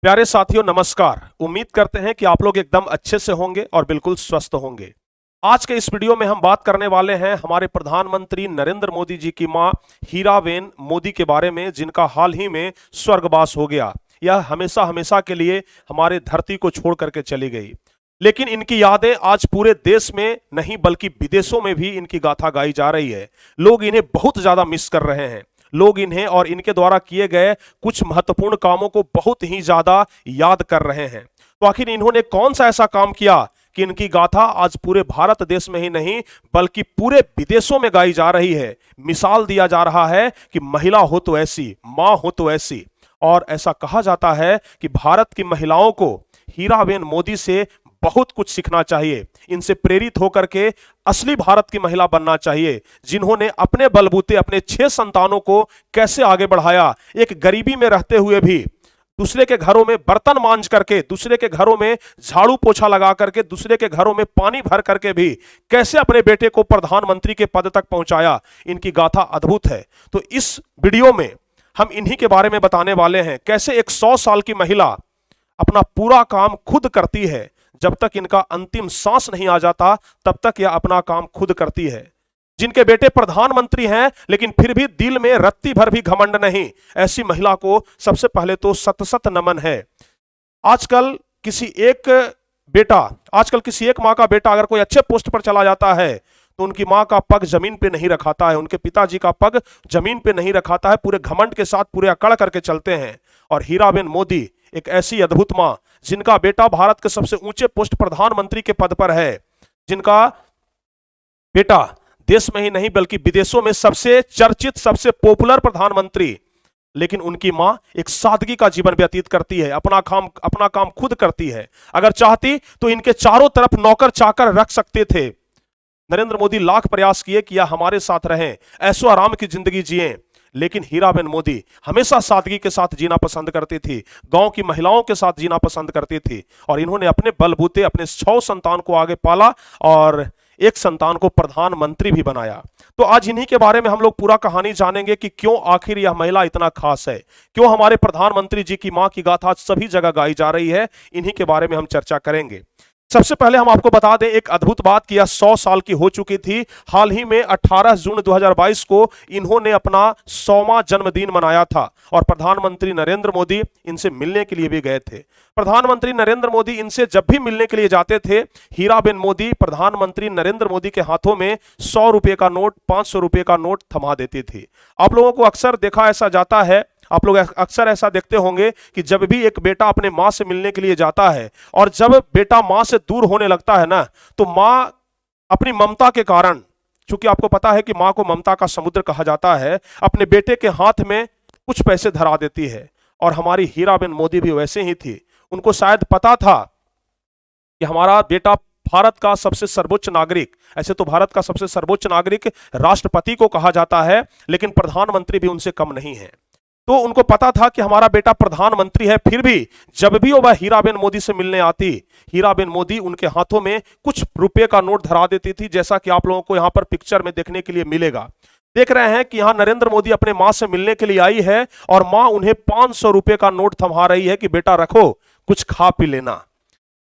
प्यारे साथियों नमस्कार। उम्मीद करते हैं कि आप लोग एकदम अच्छे से होंगे और बिल्कुल स्वस्थ होंगे। आज के इस वीडियो में हम बात करने वाले हैं हमारे प्रधानमंत्री नरेंद्र मोदी जी की मां हीराबेन मोदी के बारे में, जिनका हाल ही में स्वर्गवास हो गया। यह हमेशा हमेशा के लिए हमारे धरती को छोड़ करके चली गई, लेकिन इनकी यादें आज पूरे देश में नहीं बल्कि विदेशों में भी इनकी गाथा गाई जा रही है। लोग इन्हें बहुत ज्यादा मिस कर रहे हैं। लोग इन्हें और इनके द्वारा किए गए कुछ महत्वपूर्ण कामों को बहुत ही ज्यादा याद कर रहे हैं। तो आखिर इन्होंने कौन सा ऐसा काम किया कि इनकी गाथा आज पूरे भारत देश में ही नहीं बल्कि पूरे विदेशों में गाई जा रही है। मिसाल दिया जा रहा है कि महिला हो तो ऐसी, मां हो तो ऐसी। और ऐसा कहा जाता है कि भारत की महिलाओं को हीराबेन मोदी से बहुत कुछ सीखना चाहिए। इनसे प्रेरित होकर के असली भारत की महिला बनना चाहिए, जिन्होंने अपने बलबूते अपने 6 संतानों को कैसे आगे बढ़ाया। एक गरीबी में रहते हुए भी दूसरे के घरों में बर्तन मांज करके, दूसरे के घरों में झाड़ू पोछा लगा करके, दूसरे के घरों में पानी भर करके भी कैसे अपने बेटे को प्रधानमंत्री के पद तक पहुंचाया। इनकी गाथा अद्भुत है। तो इस वीडियो में हम इन्हीं के बारे में बताने वाले हैं, कैसे एक 100 साल की महिला अपना पूरा काम खुद करती है। जब तक इनका अंतिम सांस नहीं आ जाता तब तक यह अपना काम खुद करती है। जिनके बेटे प्रधानमंत्री हैं लेकिन फिर भी दिल में रत्ती भर भी घमंड नहीं, ऐसी महिला को सबसे पहले तो सत सत नमन है। आजकल किसी एक माँ का बेटा अगर कोई अच्छे पोस्ट पर चला जाता है तो उनकी माँ का पग जमीन पे नहीं रखाता है, उनके पिताजी का पग जमीन पे नहीं रखाता है, पूरे घमंड के साथ पूरे अकड़ करके चलते हैं। और हीराबेन मोदी एक ऐसी अद्भुत मां, जिनका बेटा भारत के सबसे ऊंचे पोस्ट प्रधानमंत्री के पद पर है, जिनका बेटा देश में ही नहीं बल्कि विदेशों में सबसे चर्चित सबसे पॉपुलर प्रधानमंत्री, लेकिन उनकी मां एक सादगी का जीवन व्यतीत करती है, अपना काम खुद करती है। अगर चाहती तो इनके चारों तरफ नौकर चाकर रख सकते थे। नरेंद्र मोदी लाख प्रयास किए कि यह हमारे साथ रहें, ऐशो आराम की जिंदगी जिए, लेकिन हीराबेन मोदी हमेशा सादगी के साथ जीना पसंद करती थी, गांव की महिलाओं के साथ जीना पसंद करती थी। और इन्होंने अपने बलबूते अपने 6 संतान को आगे पाला और एक संतान को प्रधानमंत्री भी बनाया। तो आज इन्हीं के बारे में हम लोग पूरा कहानी जानेंगे कि क्यों आखिर यह महिला इतना खास है, क्यों हमारे प्रधानमंत्री जी की मां की गाथा सभी जगह गाई जा रही है। इन्हीं के बारे में हम चर्चा करेंगे। सबसे पहले हम आपको बता दें एक अद्भुत बात कि यह 100 साल की हो चुकी थी। हाल ही में 18 जून 2022 को इन्होंने अपना 100वां जन्मदिन मनाया था और प्रधानमंत्री नरेंद्र मोदी इनसे मिलने के लिए भी गए थे। प्रधानमंत्री नरेंद्र मोदी इनसे जब भी मिलने के लिए जाते थे, हीराबेन मोदी प्रधानमंत्री नरेंद्र मोदी के हाथों में 100 रुपए का नोट, 500 रुपए का नोट थमा देती थी। आप लोगों को अक्सर देखा ऐसा जाता है, आप लोग अक्सर ऐसा देखते होंगे कि जब भी एक बेटा अपने मां से मिलने के लिए जाता है और जब बेटा मां से दूर होने लगता है ना, तो मां अपनी ममता के कारण, चूंकि आपको पता है कि मां को ममता का समुद्र कहा जाता है, अपने बेटे के हाथ में कुछ पैसे धरा देती है। और हमारी हीराबेन मोदी भी वैसे ही थी। उनको शायद पता था कि हमारा बेटा भारत का सबसे सर्वोच्च नागरिक, ऐसे तो भारत का सबसे सर्वोच्च नागरिक राष्ट्रपति को कहा जाता है, लेकिन प्रधानमंत्री भी उनसे कम नहीं है। तो उनको पता था कि हमारा बेटा प्रधानमंत्री है, फिर भी जब भी वह हीराबेन मोदी से मिलने आती, हीराबेन मोदी उनके हाथों में कुछ रुपए का नोट धरा देती थी, जैसा कि आप लोगों को यहां पर पिक्चर में देखने के लिए मिलेगा। देख रहे हैं कि यहां नरेंद्र मोदी अपने मां से मिलने के लिए आई है और मां उन्हें 500 रुपए का नोट थमा रही है कि बेटा रखो, कुछ खा पी लेना।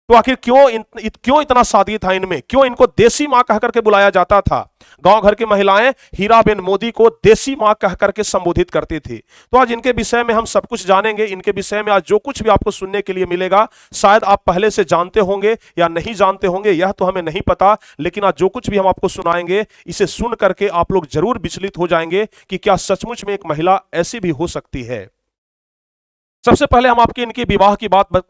तो आखिर क्यों इतना सादगी था इनमें, क्यों इनको देसी मां कह करके बुलाया जाता था। गांव घर की महिलाएं हीराबेन मोदी को देसी मां कह करके संबोधित करती थी। तो आज इनके विषय में हम सब कुछ जानेंगे। इनके विषय में आज जो कुछ भी आपको सुनने के लिए मिलेगा, शायद आप पहले से जानते होंगे या नहीं जानते होंगे, यह तो हमें नहीं पता, लेकिन आज जो कुछ भी हम आपको सुनाएंगे, इसे सुन करके आप लोग जरूर विचलित हो जाएंगे कि क्या सचमुच में एक महिला ऐसी भी हो सकती है। सबसे पहले हम आपकी इनकी विवाह की बात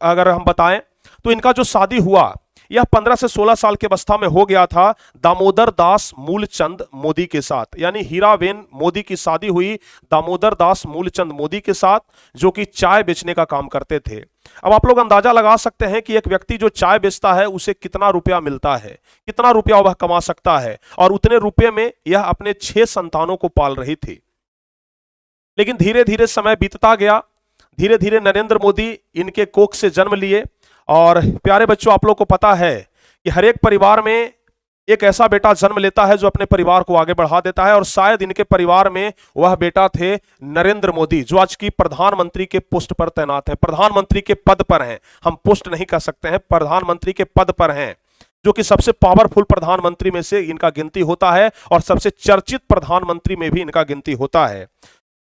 अगर हम बताएं तो इनका जो शादी हुआ यह 15 से 16 साल के अवस्था में हो गया था दामोदर दास मूलचंद मोदी के साथ। यानी हीराबेन मोदी की शादी हुई दामोदर दास मूलचंद मोदी के साथ, जो कि चाय बेचने का काम करते थे। अब आप लोग अंदाजा लगा सकते हैं कि एक व्यक्ति जो चाय बेचता है उसे कितना रुपया मिलता है, कितना रुपया वह कमा सकता है। और उतने रुपये में यह अपने 6 संतानों को पाल रही थी। लेकिन धीरे धीरे समय बीतता गया, धीरे धीरे नरेंद्र मोदी इनके कोख से जन्म लिए। और प्यारे बच्चों, आप लोग को पता है कि हर एक परिवार में एक ऐसा बेटा जन्म लेता है जो अपने परिवार को आगे बढ़ा देता है, और शायद इनके परिवार में वह बेटा थे नरेंद्र मोदी, जो आज की प्रधानमंत्री के पोस्ट पर तैनात है, प्रधानमंत्री के पद पर हैं। हम पोस्ट नहीं कह सकते हैं, प्रधानमंत्री के पद पर हैं, जो कि सबसे पावरफुल प्रधानमंत्री में से इनका गिनती होता है और सबसे चर्चित प्रधानमंत्री में भी इनका गिनती होता है।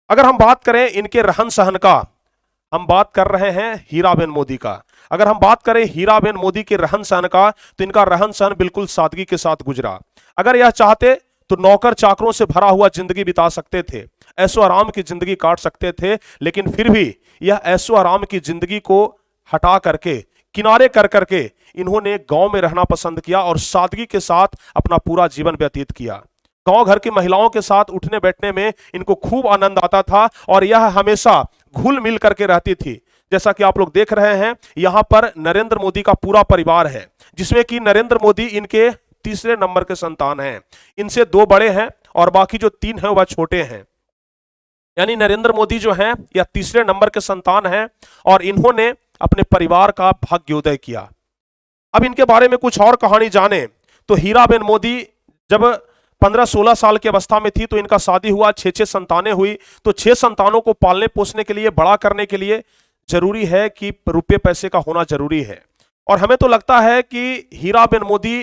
अगर हम बात करें इनके रहन सहन का, हम बात कर रहे हैं हीराबेन मोदी का। अगर हम बात करें हीराबेन मोदी के रहन सहन का, तो इनका रहन सहन बिल्कुल सादगी के साथ गुजरा। अगर यह चाहते तो नौकर चाकरों से भरा हुआ जिंदगी बिता सकते थे, ऐशो आराम की जिंदगी काट सकते थे, लेकिन फिर भी यह ऐशो आराम की जिंदगी को हटा करके, किनारे कर करके इन्होंने गांव में रहना पसंद किया और सादगी के साथ अपना पूरा जीवन व्यतीत किया। गांव घर की महिलाओं के साथ उठने बैठने में इनको खूब आनंद आता था और यह हमेशा घुल मिल करके रहती थी। जैसा कि आप लोग देख रहे हैं, यहां पर नरेंद्र मोदी का पूरा परिवार है, जिसमें कि नरेंद्र मोदी इनके तीसरे नंबर के संतान हैं। इनसे 2 बड़े हैं और बाकी जो 3 हैं वह छोटे हैं। यानी नरेंद्र मोदी जो हैं यह तीसरे नंबर के संतान हैं और इन्होंने अपने परिवार का भाग्योदय किया। अब इनके बारे में कुछ और कहानी जाने तो हीराबेन मोदी जब 15-16 साल की अवस्था में थी तो इनका शादी हुआ, 6 संतानें हुई। तो 6 संतानों को पालने पोसने के लिए, बड़ा करने के लिए जरूरी है कि रुपये पैसे का होना जरूरी है। और हमें तो लगता है कि हीराबेन मोदी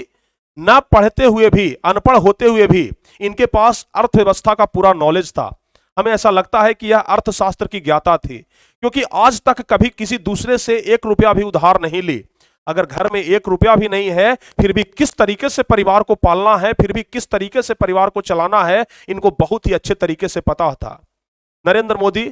न पढ़ते हुए भी, अनपढ़ होते हुए भी इनके पास अर्थव्यवस्था का पूरा नॉलेज था। हमें ऐसा लगता है कि यह अर्थशास्त्र की ज्ञाता थी, क्योंकि आज तक कभी किसी दूसरे से 1 रुपया भी उधार नहीं ली। अगर घर में 1 रुपया भी नहीं है, फिर भी किस तरीके से परिवार को पालना है, फिर भी किस तरीके से परिवार को चलाना है, इनको बहुत ही अच्छे तरीके से पता था। नरेंद्र मोदी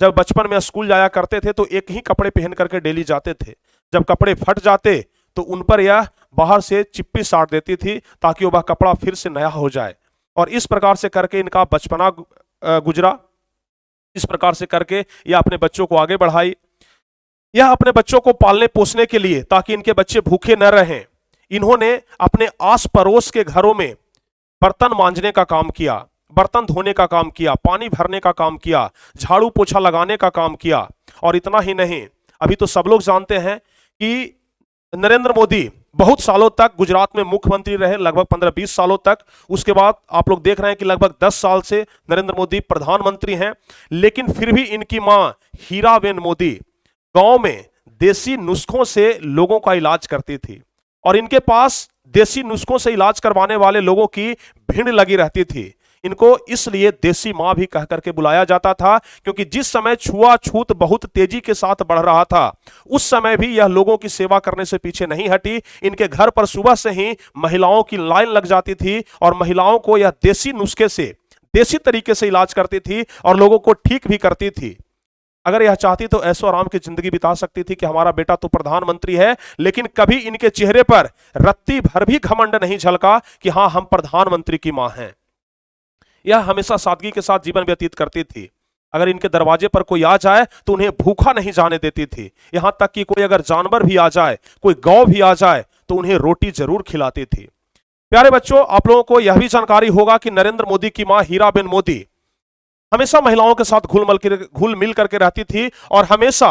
जब बचपन में स्कूल जाया करते थे तो एक ही कपड़े पहन करके डेली जाते थे। जब कपड़े फट जाते तो उन पर यह बाहर से चिप्पी साट देती थी ताकि वह कपड़ा फिर से नया हो जाए। और इस प्रकार से करके इनका बचपना गुजरा। इस प्रकार से करके यह अपने बच्चों को आगे बढ़ाई। यह अपने बच्चों को पालने पोसने के लिए, ताकि इनके बच्चे भूखे न रहें, इन्होंने अपने आस पड़ोस के घरों में बर्तन मांजने का काम किया, बर्तन धोने का काम किया, पानी भरने का काम किया, झाड़ू पोछा लगाने का काम किया। और इतना ही नहीं, अभी तो सब लोग जानते हैं कि नरेंद्र मोदी बहुत सालों तक गुजरात में मुख्यमंत्री रहे, लगभग 15-20 सालों तक। उसके बाद आप लोग देख रहे हैं कि लगभग 10 साल से नरेंद्र मोदी प्रधानमंत्री हैं। लेकिन फिर भी इनकी मां हीराबेन मोदी गांव में देसी नुस्खों से लोगों का इलाज करती थी और इनके पास देसी नुस्खों से इलाज करवाने वाले लोगों की भीड़ लगी रहती थी। इनको इसलिए देसी मां भी कह करके बुलाया जाता था, क्योंकि जिस समय छुआछूत बहुत तेजी के साथ बढ़ रहा था, उस समय भी यह लोगों की सेवा करने से पीछे नहीं हटी। इनके घर पर सुबह से ही महिलाओं की लाइन लग जाती थी और महिलाओं को यह देसी नुस्खे से, देसी तरीके से इलाज करती थी और लोगों को ठीक भी करती थी। अगर यह चाहती तो ऐशो आराम की जिंदगी बिता सकती थी कि हमारा बेटा तो प्रधानमंत्री है, लेकिन कभी इनके चेहरे पर रत्ती भर भी घमंड नहीं झलका कि हां हम प्रधानमंत्री की मां हैं। यह हमेशा सादगी के साथ जीवन व्यतीत करती थी। अगर इनके दरवाजे पर कोई आ जाए तो उन्हें भूखा नहीं जाने देती थी। यहां तक कि कोई अगर जानवर भी आ जाए, कोई गौ भी आ जाए, तो उन्हें रोटी जरूर खिलाती थी। प्यारे बच्चों, आप लोगों को यह भी जानकारी होगा कि नरेंद्र मोदी की मां हीराबेन मोदी हमेशा महिलाओं के साथ घुल मिल करके रहती थी और हमेशा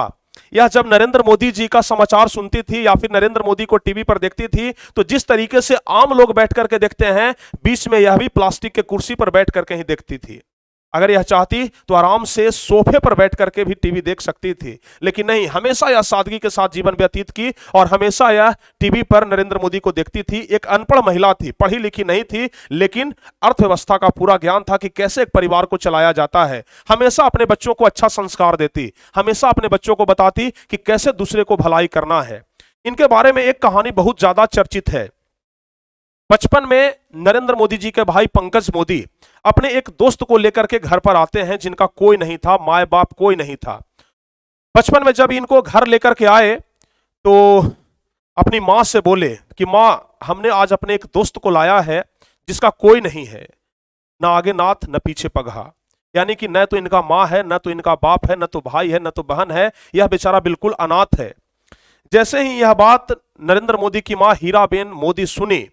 यह जब नरेंद्र मोदी जी का समाचार सुनती थी या फिर नरेंद्र मोदी को टीवी पर देखती थी, तो जिस तरीके से आम लोग बैठ करके देखते हैं, बीच में यह भी प्लास्टिक के कुर्सी पर बैठ करके ही देखती थी। अगर यह चाहती तो आराम से सोफे पर बैठ करके भी टीवी देख सकती थी, लेकिन नहीं, हमेशा यह सादगी के साथ जीवन व्यतीत की और हमेशा यह टीवी पर नरेंद्र मोदी को देखती थी। एक अनपढ़ महिला थी, पढ़ी लिखी नहीं थी, लेकिन अर्थव्यवस्था का पूरा ज्ञान था कि कैसे एक परिवार को चलाया जाता है। हमेशा अपने बच्चों को अच्छा संस्कार देती, हमेशा अपने बच्चों को बताती कि कैसे दूसरे को भलाई करना है। इनके बारे में एक कहानी बहुत ज्यादा चर्चित है। बचपन में नरेंद्र मोदी जी के भाई पंकज मोदी अपने एक दोस्त को लेकर के घर पर आते हैं, जिनका कोई नहीं था, माए बाप कोई नहीं था। बचपन में जब इनको घर लेकर के आए तो अपनी मां से बोले कि मां, हमने आज अपने एक दोस्त को लाया है जिसका कोई नहीं है, ना आगे नाथ न पीछे पगहा। यानी कि न तो इनका मां है, न तो इनका बाप है, न तो भाई है, न तो बहन है, यह बेचारा बिल्कुल अनाथ है। जैसे ही यह बात नरेंद्र मोदी की मां हीराबेन मोदी सुनी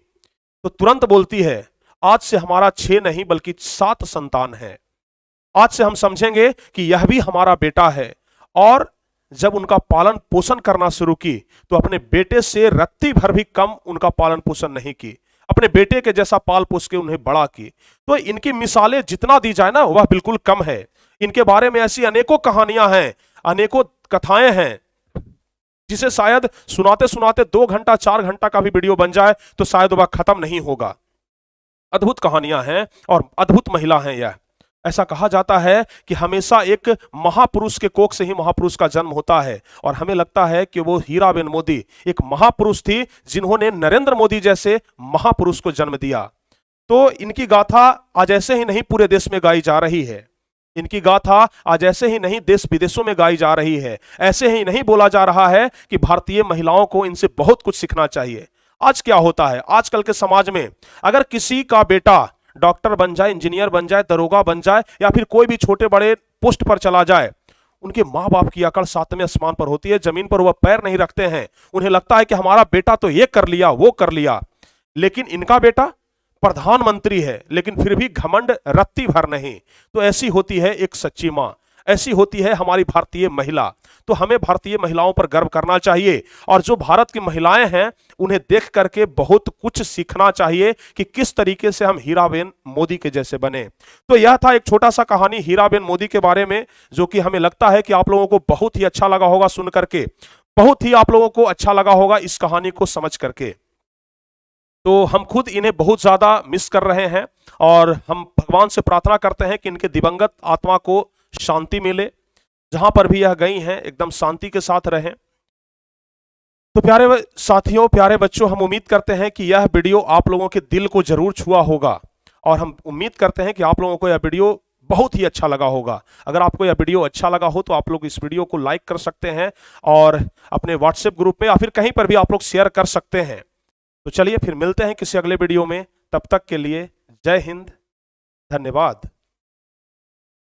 तो तुरंत बोलती है, आज से हमारा 6 नहीं बल्कि 7 संतान है। आज से हम समझेंगे कि यह भी हमारा बेटा है। और जब उनका पालन पोषण करना शुरू की तो अपने बेटे से रत्ती भर भी कम उनका पालन पोषण नहीं की। अपने बेटे के जैसा पाल पोस के उन्हें बड़ा की। तो इनकी मिसालें जितना दी जाए ना वह बिल्कुल कम है। इनके बारे में ऐसी अनेकों कहानियां हैं, अनेकों कथाएं हैं, जिसे शायद सुनाते सुनाते 2 घंटा 4 घंटा का भी वीडियो बन जाए तो शायद वह खत्म नहीं होगा। अद्भुत कहानियां हैं और अद्भुत महिला हैं यह। ऐसा कहा जाता है कि हमेशा एक महापुरुष के कोख से ही महापुरुष का जन्म होता है, और हमें लगता है कि वो हीराबेन मोदी एक महापुरुष थी जिन्होंने नरेंद्र मोदी जैसे महापुरुष को जन्म दिया। तो इनकी गाथा आज ऐसे ही नहीं पूरे देश में गाई जा रही है, इनकी गाथा आज ऐसे ही नहीं देश विदेशों में गाई जा रही है, ऐसे ही नहीं बोला जा रहा है कि भारतीय महिलाओं को इनसे बहुत कुछ सीखना चाहिए। आज क्या होता है आजकल के समाज में, अगर किसी का बेटा डॉक्टर बन जाए, इंजीनियर बन जाए, दरोगा बन जाए, या फिर कोई भी छोटे बड़े पोस्ट पर चला जाए, उनके माँ बाप की अकड़ सातवें आसमान पर होती है, जमीन पर वह पैर नहीं रखते हैं। उन्हें लगता है कि हमारा बेटा तो ये कर लिया वो कर लिया, लेकिन इनका बेटा प्रधानमंत्री है, लेकिन फिर भी घमंड रत्ती भर नहीं। तो ऐसी होती है एक सच्ची माँ, ऐसी होती है हमारी भारतीय महिला। तो हमें भारतीय महिलाओं पर गर्व करना चाहिए, और जो भारत की महिलाएं हैं उन्हें देख करके बहुत कुछ सीखना चाहिए कि किस तरीके से हम हीराबेन मोदी के जैसे बने। तो यह था एक छोटा सा कहानी हीराबेन मोदी के बारे में, जो कि हमें लगता है कि आप लोगों को बहुत ही अच्छा लगा होगा सुन करके, बहुत ही आप लोगों को अच्छा लगा होगा इस कहानी को समझ करके। तो हम खुद इन्हें बहुत ज्यादा मिस कर रहे हैं, और हम भगवान से प्रार्थना करते हैं कि इनके दिवंगत आत्मा को शांति मिले, जहां पर भी यह गई हैं एकदम शांति के साथ रहें। तो प्यारे साथियों, प्यारे बच्चों, हम उम्मीद करते हैं कि यह वीडियो आप लोगों के दिल को जरूर छुआ होगा, और हम उम्मीद करते हैं कि आप लोगों को यह वीडियो बहुत ही अच्छा लगा होगा। अगर आपको यह वीडियो अच्छा लगा हो तो आप लोग इस वीडियो को लाइक कर सकते हैं, और अपने व्हाट्सएप ग्रुप में या फिर कहीं पर भी आप लोग शेयर कर सकते हैं। तो चलिए फिर मिलते हैं किसी अगले वीडियो में, तब तक के लिए जय हिंद, धन्यवाद।